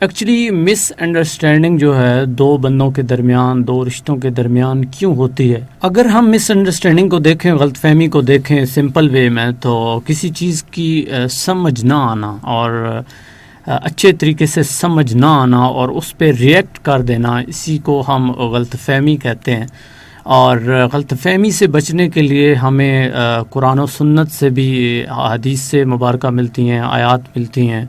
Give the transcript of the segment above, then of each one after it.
Actually مس understanding جو ہے دو بندوں کے درمیان، دو رشتوں کے درمیان کیوں ہوتی ہے؟ اگر ہم مس انڈرسٹینڈنگ کو دیکھیں، غلط فہمی کو دیکھیں سمپل وے میں، تو کسی چیز کی سمجھ نہ آنا اور اچھے طریقے سے سمجھ نہ آنا اور اس پہ ریئیکٹ کر دینا، اسی کو ہم غلط فہمی کہتے ہیں۔ اور غلط فہمی سے بچنے کے لیے ہمیں قرآن و سنت سے بھی حدیث سے مبارکہ ملتی ہیں، آیات ملتی ہیں۔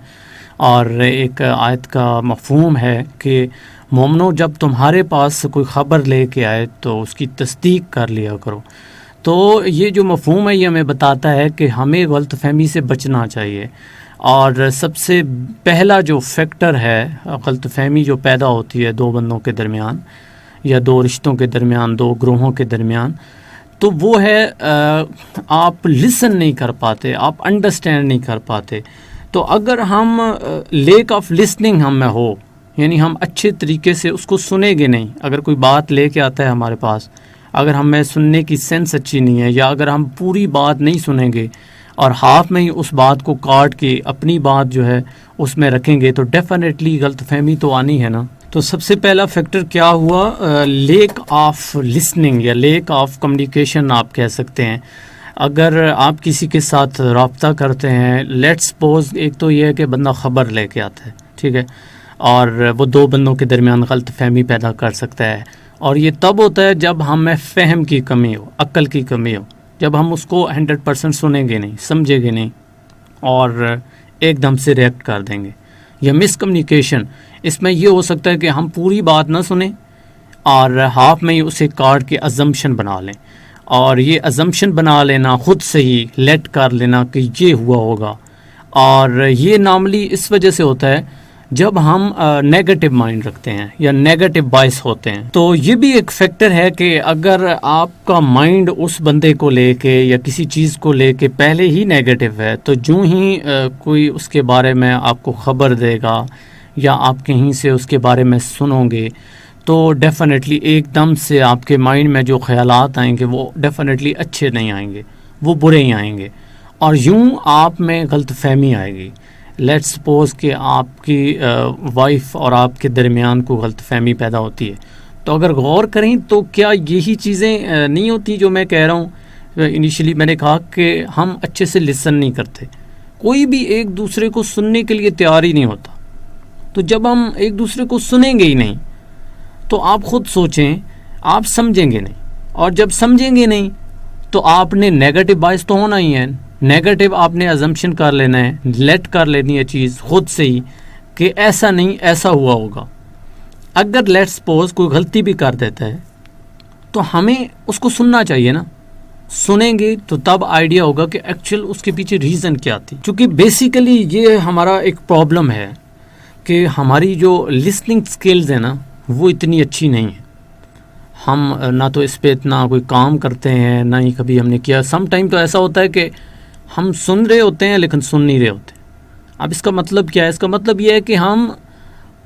اور ایک آیت کا مفہوم ہے کہ مومنو، جب تمہارے پاس کوئی خبر لے کے آئے تو اس کی تصدیق کر لیا کرو۔ تو یہ جو مفہوم ہے یہ ہمیں بتاتا ہے کہ ہمیں غلط فہمی سے بچنا چاہیے۔ اور سب سے پہلا جو فیکٹر ہے غلط فہمی جو پیدا ہوتی ہے دو بندوں کے درمیان یا دو رشتوں کے درمیان، دو گروہوں کے درمیان، تو وہ ہے آپ لسن نہیں کر پاتے، آپ انڈرسٹینڈ نہیں کر پاتے۔ تو اگر ہم لیک آف لسننگ ہم میں ہو، یعنی ہم اچھے طریقے سے اس کو سنیں گے نہیں، اگر کوئی بات لے کے آتا ہے ہمارے پاس، اگر ہمیں سننے کی سینس اچھی نہیں ہے، یا اگر ہم پوری بات نہیں سنیں گے اور ہاف میں ہی اس بات کو کاٹ کے اپنی بات جو ہے اس میں رکھیں گے، تو ڈیفینیٹلی غلط فہمی تو آنی ہے نا۔ تو سب سے پہلا فیکٹر کیا ہوا؟ لیک آف لسننگ یا لیک آف کمیونیکیشن آپ کہہ سکتے ہیں۔ اگر آپ کسی کے ساتھ رابطہ کرتے ہیں، لیٹس سپوز، ایک تو یہ ہے کہ بندہ خبر لے کے آتا ہے، ٹھیک ہے، اور وہ دو بندوں کے درمیان غلط فہمی پیدا کر سکتا ہے۔ اور یہ تب ہوتا ہے جب ہمیں فہم کی کمی ہو، عقل کی کمی ہو، جب ہم اس کو 100% سنیں گے نہیں، سمجھیں گے نہیں اور ایک دم سے ریئیکٹ کر دیں گے۔ یا مس کمیونیکیشن، اس میں یہ ہو سکتا ہے کہ ہم پوری بات نہ سنیں اور ہاف میں ہی اسے کاٹ کے ازمپشن بنا لیں، اور یہ ازمپشن بنا لینا، خود سے ہی لیٹ کر لینا کہ یہ ہوا ہوگا۔ اور یہ نارملی اس وجہ سے ہوتا ہے جب ہم نیگیٹو مائنڈ رکھتے ہیں یا نیگیٹو بائس ہوتے ہیں۔ تو یہ بھی ایک فیکٹر ہے کہ اگر آپ کا مائنڈ اس بندے کو لے کے یا کسی چیز کو لے کے پہلے ہی نیگیٹو ہے، تو جو ہی کوئی اس کے بارے میں آپ کو خبر دے گا یا آپ کہیں سے اس کے بارے میں سنو گے، تو ڈیفینیٹلی ایک دم سے آپ کے مائنڈ میں جو خیالات آئیں گے وہ ڈیفینیٹلی اچھے نہیں آئیں گے، وہ برے ہی آئیں گے، اور یوں آپ میں غلط فہمی آئے گی۔ لیٹ سپوز کہ آپ کی وائف اور آپ کے درمیان کوئی غلط فہمی پیدا ہوتی ہے، تو اگر غور کریں تو کیا یہی چیزیں نہیں ہوتی جو میں کہہ رہا ہوں؟ انیشلی میں نے کہا کہ ہم اچھے سے لسن نہیں کرتے، کوئی بھی ایک دوسرے کو سننے کے لیے تیار ہی نہیں ہوتا۔ تو جب ہم ایک دوسرے کو سنیں گے ہی نہیں تو آپ خود سوچیں، آپ سمجھیں گے نہیں، اور جب سمجھیں گے نہیں تو آپ نے نیگیٹو بائس تو ہونا ہی ہے، نیگیٹو آپ نے ازمپشن کر لینا ہے، لیٹ کر لینی ہے چیز خود سے ہی کہ ایسا نہیں، ایسا ہوا ہوگا۔ اگر لیٹ سپوز کوئی غلطی بھی کر دیتا ہے تو ہمیں اس کو سننا چاہیے نا، سنیں گے تو تب آئیڈیا ہوگا کہ ایکچوئل اس کے پیچھے ریزن کیا تھی۔ چونکہ بیسیکلی یہ ہمارا ایک پرابلم ہے کہ ہماری جو لسننگ سکلز ہیں نا وہ اتنی اچھی نہیں ہے، ہم نہ تو اس پہ اتنا کوئی کام کرتے ہیں، نہ ہی کبھی ہم نے کیا۔ سم ٹائم تو ایسا ہوتا ہے کہ ہم سن رہے ہوتے ہیں لیکن سن نہیں رہے ہوتے۔ اب اس کا مطلب کیا ہے؟ اس کا مطلب یہ ہے کہ ہم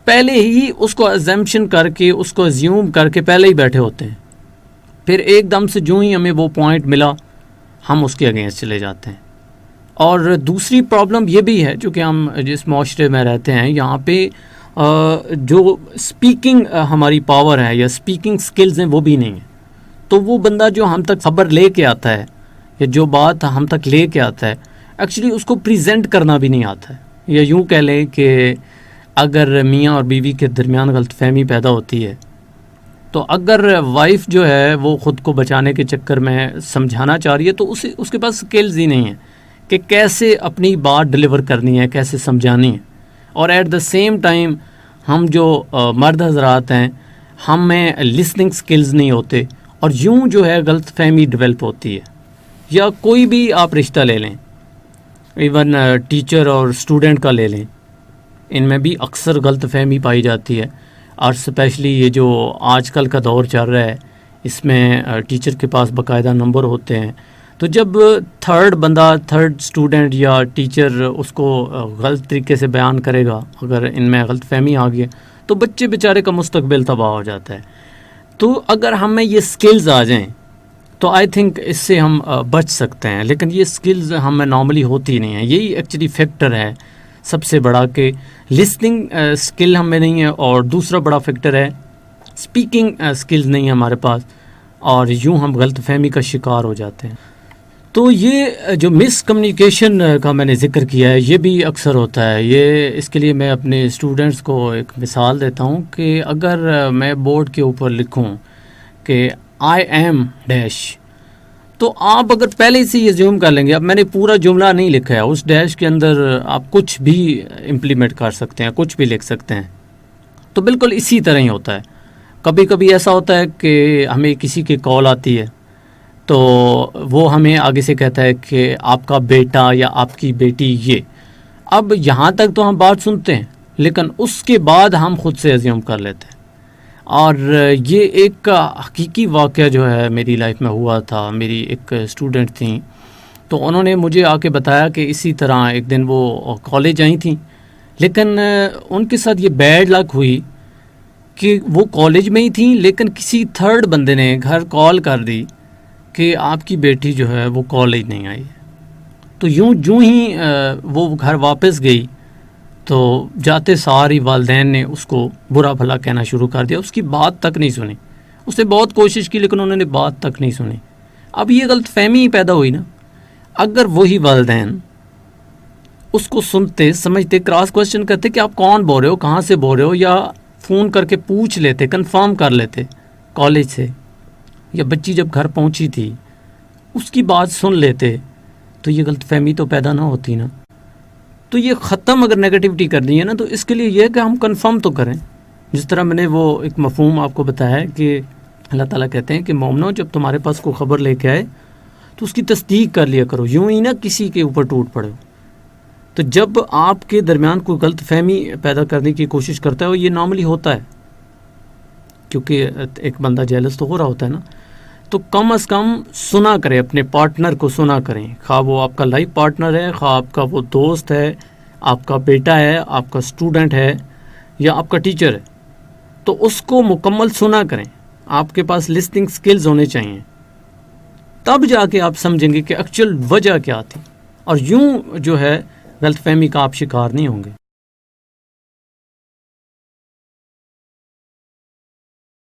پہلے ہی اس کو ازمپشن کر کے، اس کو ازیوم کر کے پہلے ہی بیٹھے ہوتے ہیں، پھر ایک دم سے جو ہی ہمیں وہ پوائنٹ ملا ہم اس کے اگینسٹ چلے جاتے ہیں۔ اور دوسری پرابلم یہ بھی ہے، چونکہ ہم جس معاشرے میں رہتے ہیں یہاں پہ جو اسپیکنگ ہماری پاور ہے یا اسپیکنگ سکلز ہیں وہ بھی نہیں ہیں۔ تو وہ بندہ جو ہم تک خبر لے کے آتا ہے یا جو بات ہم تک لے کے آتا ہے، ایکچولی اس کو پریزنٹ کرنا بھی نہیں آتا ہے۔ یا یوں کہہ لیں کہ اگر میاں اور بیوی کے درمیان غلط فہمی پیدا ہوتی ہے تو اگر وائف جو ہے وہ خود کو بچانے کے چکر میں سمجھانا چاہ رہی ہے تو اس کے پاس سکلز ہی نہیں ہیں کہ کیسے اپنی بات ڈلیور کرنی ہے، کیسے سمجھانی ہے۔ اور ایٹ دا سیم ٹائم ہم جو مرد حضرات ہیں ہم میں لسننگ سکلز نہیں ہوتے، اور یوں جو ہے غلط فہمی ڈیولپ ہوتی ہے۔ یا کوئی بھی آپ رشتہ لے لیں، ایون ٹیچر اور اسٹوڈنٹ کا لے لیں، ان میں بھی اکثر غلط فہمی پائی جاتی ہے۔ اور اسپیشلی یہ جو آج کل کا دور چل رہا ہے اس میں ٹیچر کے پاس باقاعدہ نمبر ہوتے ہیں، تو جب تھرڈ اسٹوڈنٹ یا ٹیچر اس کو غلط طریقے سے بیان کرے گا، اگر ان میں غلط فہمی آ گئی تو بچے بیچارے کا مستقبل تباہ ہو جاتا ہے۔ تو اگر ہمیں یہ سکلز آ جائیں تو آئی تھنک اس سے ہم بچ سکتے ہیں، لیکن یہ سکلز ہمیں نارملی ہوتی نہیں ہیں۔ یہی ایکچولی فیکٹر ہے سب سے بڑا کہ لسننگ اسکل ہم میں نہیں ہے، اور دوسرا بڑا فیکٹر ہے اسپیکنگ اسکلز نہیں ہے ہمارے پاس، اور یوں ہم غلط فہمی کا شکار ہو جاتے ہیں. تو یہ جو مس کمیونیکیشن کا میں نے ذکر کیا ہے یہ بھی اکثر ہوتا ہے. یہ اس کے لیے میں اپنے اسٹوڈنٹس کو ایک مثال دیتا ہوں کہ اگر میں بورڈ کے اوپر لکھوں کہ آئی ایم ڈیش، تو آپ اگر پہلے سے یہ زیوم کر لیں گے، اب میں نے پورا جملہ نہیں لکھا ہے، اس ڈیش کے اندر آپ کچھ بھی امپلیمنٹ کر سکتے ہیں، کچھ بھی لکھ سکتے ہیں. تو بالکل اسی طرح ہی ہوتا ہے. کبھی کبھی ایسا ہوتا ہے کہ ہمیں کسی کی کال آتی ہے تو وہ ہمیں آگے سے کہتا ہے کہ آپ کا بیٹا یا آپ کی بیٹی یہ. اب یہاں تک تو ہم بات سنتے ہیں، لیکن اس کے بعد ہم خود سے ازیوم کر لیتے ہیں. اور یہ ایک حقیقی واقعہ جو ہے میری لائف میں ہوا تھا. میری ایک اسٹوڈنٹ تھیں، تو انہوں نے مجھے آ کے بتایا کہ اسی طرح ایک دن وہ کالج آئی تھیں، لیکن ان کے ساتھ یہ بیڈ لک ہوئی کہ وہ کالج میں ہی تھیں، لیکن کسی تھرڈ بندے نے گھر کال کر دی کہ آپ کی بیٹی جو ہے وہ کالج نہیں آئی. تو جو ہی وہ گھر واپس گئی تو جاتے ساری والدین نے اس کو برا بھلا کہنا شروع کر دیا. اس کی بات تک نہیں سنی. اس نے بہت کوشش کی لیکن انہوں نے بات تک نہیں سنی. اب یہ غلط فہمی ہی پیدا ہوئی نا. اگر وہی والدین اس کو سنتے، سمجھتے، کراس کوشچن کرتے کہ آپ کون بول رہے ہو، کہاں سے بول رہے ہو، یا فون کر کے پوچھ لیتے، کنفرم کر لیتے کالج سے، یا بچی جب گھر پہنچی تھی اس کی بات سن لیتے، تو یہ غلط فہمی تو پیدا نہ ہوتی نا. تو یہ ختم اگر نیگیٹیوٹی کرنی ہے نا، تو اس کے لیے یہ کہ ہم کنفرم تو کریں. جس طرح میں نے وہ ایک مفہوم آپ کو بتایا ہے کہ اللہ تعالیٰ کہتے ہیں کہ مومنو جب تمہارے پاس کوئی خبر لے کے آئے تو اس کی تصدیق کر لیا کرو، یوں ہی نہ کسی کے اوپر ٹوٹ پڑے. تو جب آپ کے درمیان کوئی غلط فہمی پیدا کرنے کی کوشش کرتا ہے، یہ نارملی ہوتا ہے کیونکہ ایک بندہ جیلس تو ہو رہا ہوتا ہے نا. تو کم از کم سنا کریں، اپنے پارٹنر کو سنا کریں، خواہ وہ آپ کا لائف پارٹنر ہے، خواہ آپ کا وہ دوست ہے، آپ کا بیٹا ہے، آپ کا اسٹوڈنٹ ہے، یا آپ کا ٹیچر ہے. تو اس کو مکمل سنا کریں. آپ کے پاس لسننگ سکلز ہونے چاہیے، تب جا کے آپ سمجھیں گے کہ ایکچوئل وجہ کیا تھی، اور یوں جو ہے غلط فہمی کا آپ شکار نہیں ہوں گے.